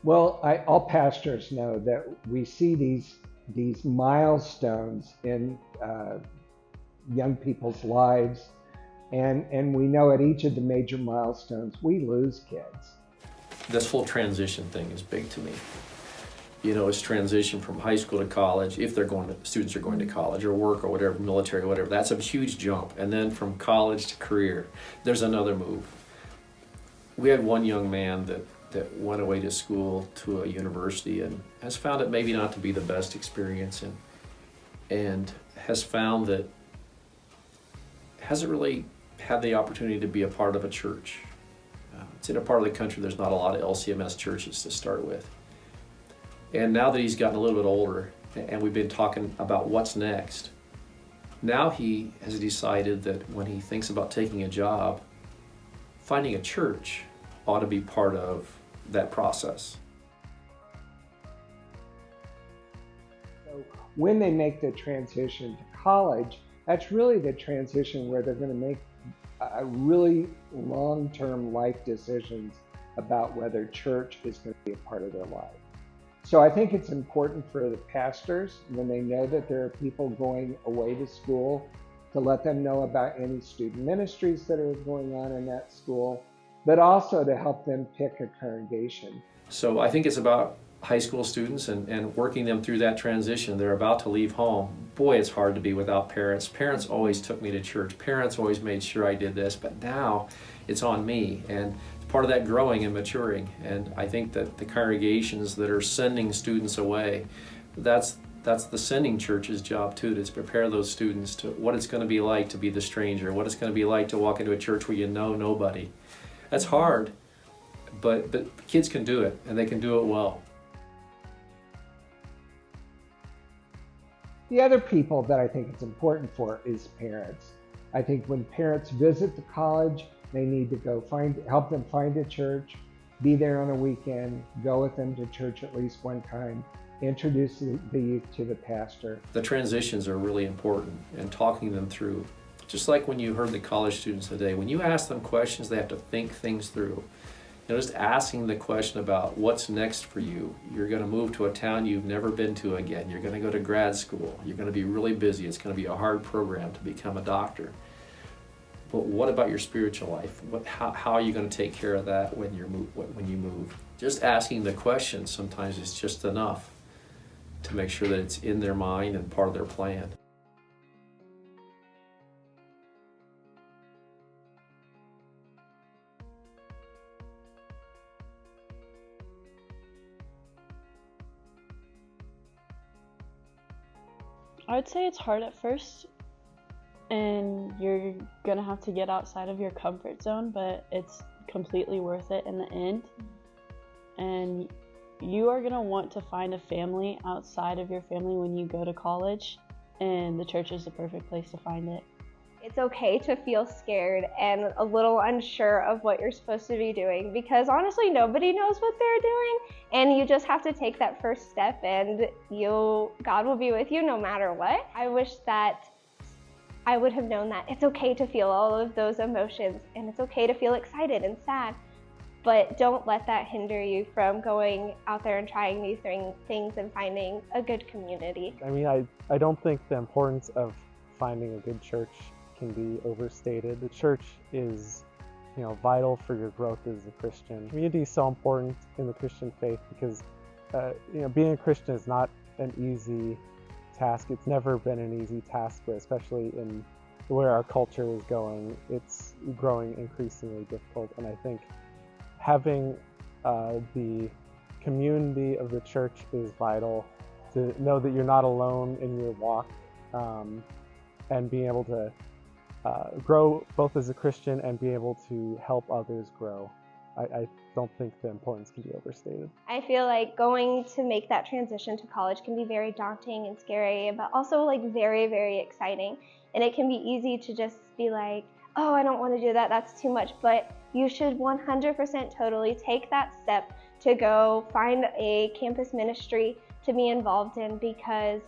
Well, all pastors know that we see these milestones in young people's lives, and we know at each of the major milestones we lose kids. This whole transition thing is big to me. It's transition from high school to college, if students are going to college or work or whatever, military or whatever. That's a huge jump. And then from college to career, there's another move. We had one young man that went away to school to a university and has found it maybe not to be the best experience, and has found that hasn't really had the opportunity to be a part of a church. It's in a part of the country there's not a lot of LCMS churches to start with. And now that he's gotten a little bit older and we've been talking about what's next, now he has decided that when he thinks about taking a job, finding a church ought to be part of that process. So when they make the transition to college, that's really the transition where they're going to make really long-term life decisions about whether church is going to be a part of their life. So I think it's important for the pastors, when they know that there are people going away to school, to let them know about any student ministries that are going on in that school, but also to help them pick a congregation. So I think it's about high school students and working them through that transition. They're about to leave home. Boy, it's hard to be without parents. Parents always took me to church. Parents always made sure I did this, but now it's on me. And it's part of that growing and maturing. And I think that the congregations that are sending students away, that's the sending church's job too, to prepare those students to what it's going to be like to be the stranger, what it's going to be like to walk into a church where you know nobody. That's hard, but kids can do it, and they can do it well. The other people that I think it's important for is parents. I think when parents visit the college, they need to help them find a church, be there on a weekend, go with them to church at least one time, introduce the youth to the pastor. The transitions are really important, and talking them through. Just like when you heard the college students today, when you ask them questions, they have to think things through. Just asking the question about what's next for you. You're going to move to a town you've never been to again. You're going to go to grad school. You're going to be really busy. It's going to be a hard program to become a doctor. But what about your spiritual life? How are you going to take care of that when you move? Just asking the question sometimes is just enough to make sure that it's in their mind and part of their plan. I would say it's hard at first, and you're gonna have to get outside of your comfort zone, but it's completely worth it in the end. And you are gonna want to find a family outside of your family when you go to college, and the church is the perfect place to find it. It's okay to feel scared and a little unsure of what you're supposed to be doing, because honestly nobody knows what they're doing, and you just have to take that first step, and God will be with you no matter what. I wish that I would have known that it's okay to feel all of those emotions, and it's okay to feel excited and sad, but don't let that hinder you from going out there and trying these things and finding a good community. I mean, I don't think the importance of finding a good church can be overstated. The church is, vital for your growth as a Christian. Community is so important in the Christian faith because, being a Christian is not an easy task. It's never been an easy task, but especially in where our culture is going, it's growing increasingly difficult. And I think having the community of the church is vital, to know that you're not alone in your walk, and being able to grow both as a Christian and be able to help others grow. I don't think the importance can be overstated. I feel like going to make that transition to college can be very daunting and scary, but also very, very exciting. And it can be easy to just be like, oh, I don't want to do that, that's too much. But you should 100% totally take that step to go find a campus ministry to be involved in, because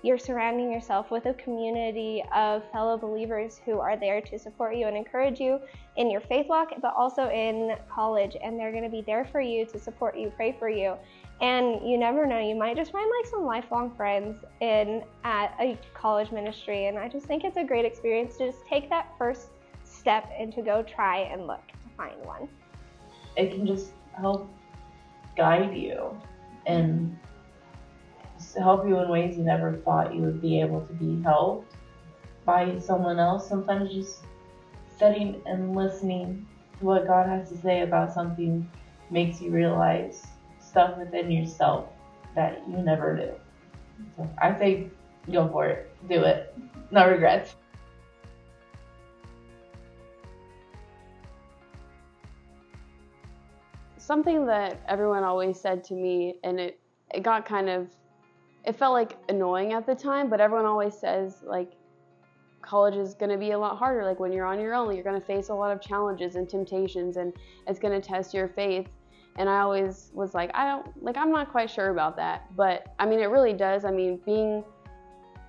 you're surrounding yourself with a community of fellow believers who are there to support you and encourage you in your faith walk, but also in college. And they're going to be there for you, to support you, pray for you. And you never know, you might just find like some lifelong friends at a college ministry. And I just think it's a great experience to just take that first step and to go try and look to find one. It can just help guide you and help you in ways you never thought you would be able to be helped by someone else. Sometimes just sitting and listening to what God has to say about something makes you realize stuff within yourself that you never knew. So I say go for it. Do it. No regrets. Something that everyone always said to me, and it got it felt like annoying at the time, but everyone always says, like, college is going to be a lot harder. Like, when you're on your own, you're going to face a lot of challenges and temptations, and it's going to test your faith. And I always was like, I'm not quite sure about that. But I mean, it really does. I mean,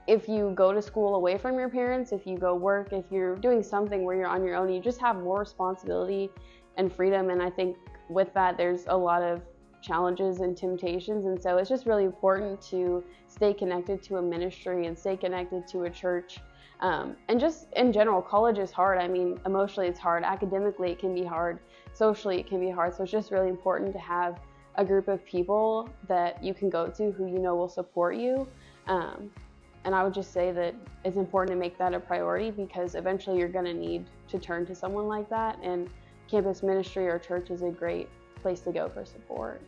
if you go to school away from your parents, if you go work, if you're doing something where you're on your own, you just have more responsibility and freedom. And I think with that, there's a lot of challenges and temptations. And so it's just really important to stay connected to a ministry and stay connected to a church. And just in general, college is hard. I mean, emotionally it's hard. Academically, it can be hard. Socially, it can be hard. So it's just really important to have a group of people that you can go to who you know will support you. And I would just say that it's important to make that a priority, because eventually you're going to need to turn to someone like that. And campus ministry or church is a great place to go for support.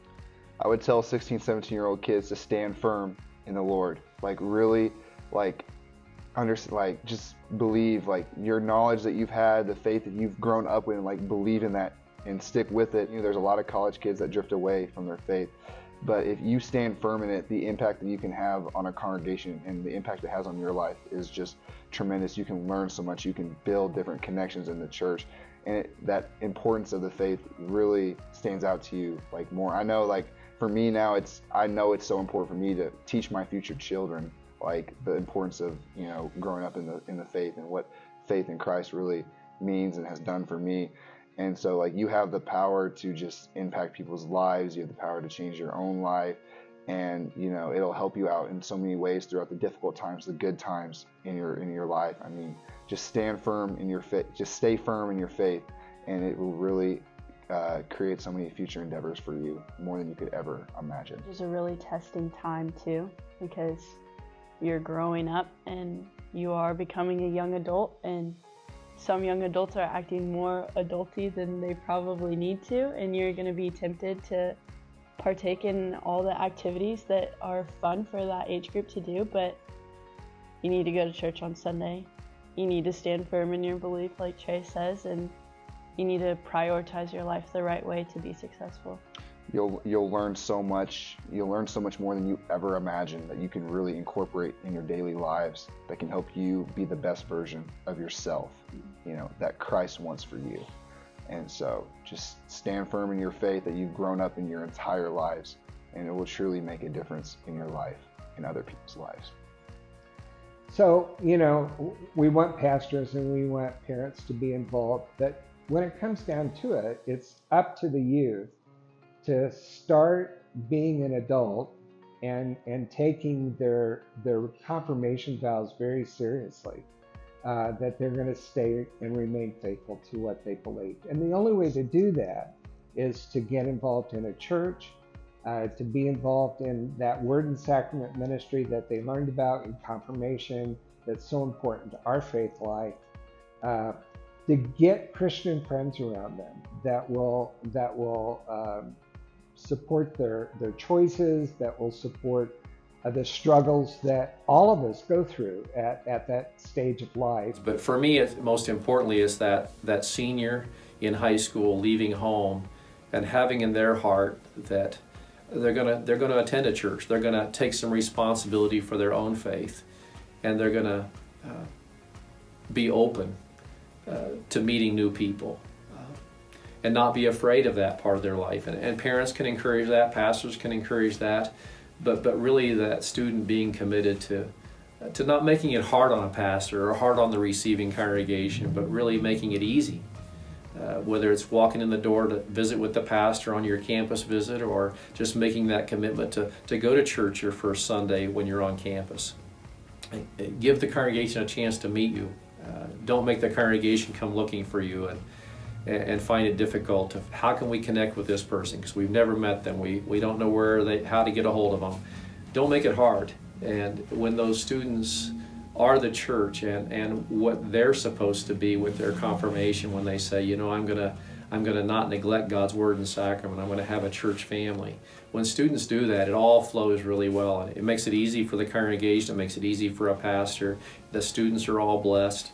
I would tell 16, 17-year-old kids to stand firm in the Lord. Like, really, just believe, your knowledge that you've had, the faith that you've grown up with, believe in that and stick with it. There's a lot of college kids that drift away from their faith. But if you stand firm in it, the impact that you can have on a congregation and the impact it has on your life is just tremendous. You can learn so much. You can build different connections in the church. And that importance of the faith really stands out to you more. I know, for me now, I know it's so important for me to teach my future children the importance of growing up in the faith and what faith in Christ really means and has done for me. And so you have the power to just impact people's lives. You have the power to change your own life, and it'll help you out in so many ways throughout the difficult times, the good times in your life. I mean, just stand firm in your faith. Just stay firm in your faith, and it will really create so many future endeavors for you, more than you could ever imagine. It's a really testing time too, because you're growing up and you are becoming a young adult, and some young adults are acting more adulty than they probably need to, and you're going to be tempted to partake in all the activities that are fun for that age group to do, but you need to go to church on Sunday. You need to stand firm in your belief, like Trey says, and you need to prioritize your life the right way to be successful. You'll learn so much. You'll learn so much more than you ever imagined that you can really incorporate in your daily lives that can help you be the best version of yourself, that Christ wants for you. And so just stand firm in your faith that you've grown up in your entire lives, and it will truly make a difference in your life and other people's lives. So, we want pastors and we want parents to be involved, but when it comes down to it, it's up to the youth to start being an adult and taking their confirmation vows very seriously, that they're going to stay and remain faithful to what they believe. And the only way to do that is to get involved in a church, to be involved in that word and sacrament ministry that they learned about in confirmation, that's so important to our faith life, to get Christian friends around them that will support their choices, that will support the struggles that all of us go through at that stage of life. But for me, most importantly, is that senior in high school leaving home and having in their heart that they're gonna attend a church. They're gonna take some responsibility for their own faith, and they're gonna be open to meeting new people. And not be afraid of that part of their life. And parents can encourage that, pastors can encourage that, but really that student being committed to to not making it hard on a pastor or hard on the receiving congregation, but really making it easy. Whether it's walking in the door to visit with the pastor on your campus visit, or just making that commitment to go to church your first Sunday when you're on campus. Give the congregation a chance to meet you. Don't make the congregation come looking for you and find it difficult to, how can we connect with this person, because we've never met them, we don't know how to get a hold of them. Don't make it hard. And when those students are the church and what they're supposed to be with their confirmation, when they say, you know, I'm gonna not neglect God's word and sacrament, I'm gonna have a church family. When students do that, it all flows really well. It makes it easy for the congregation, it makes it easy for a pastor. The students are all blessed.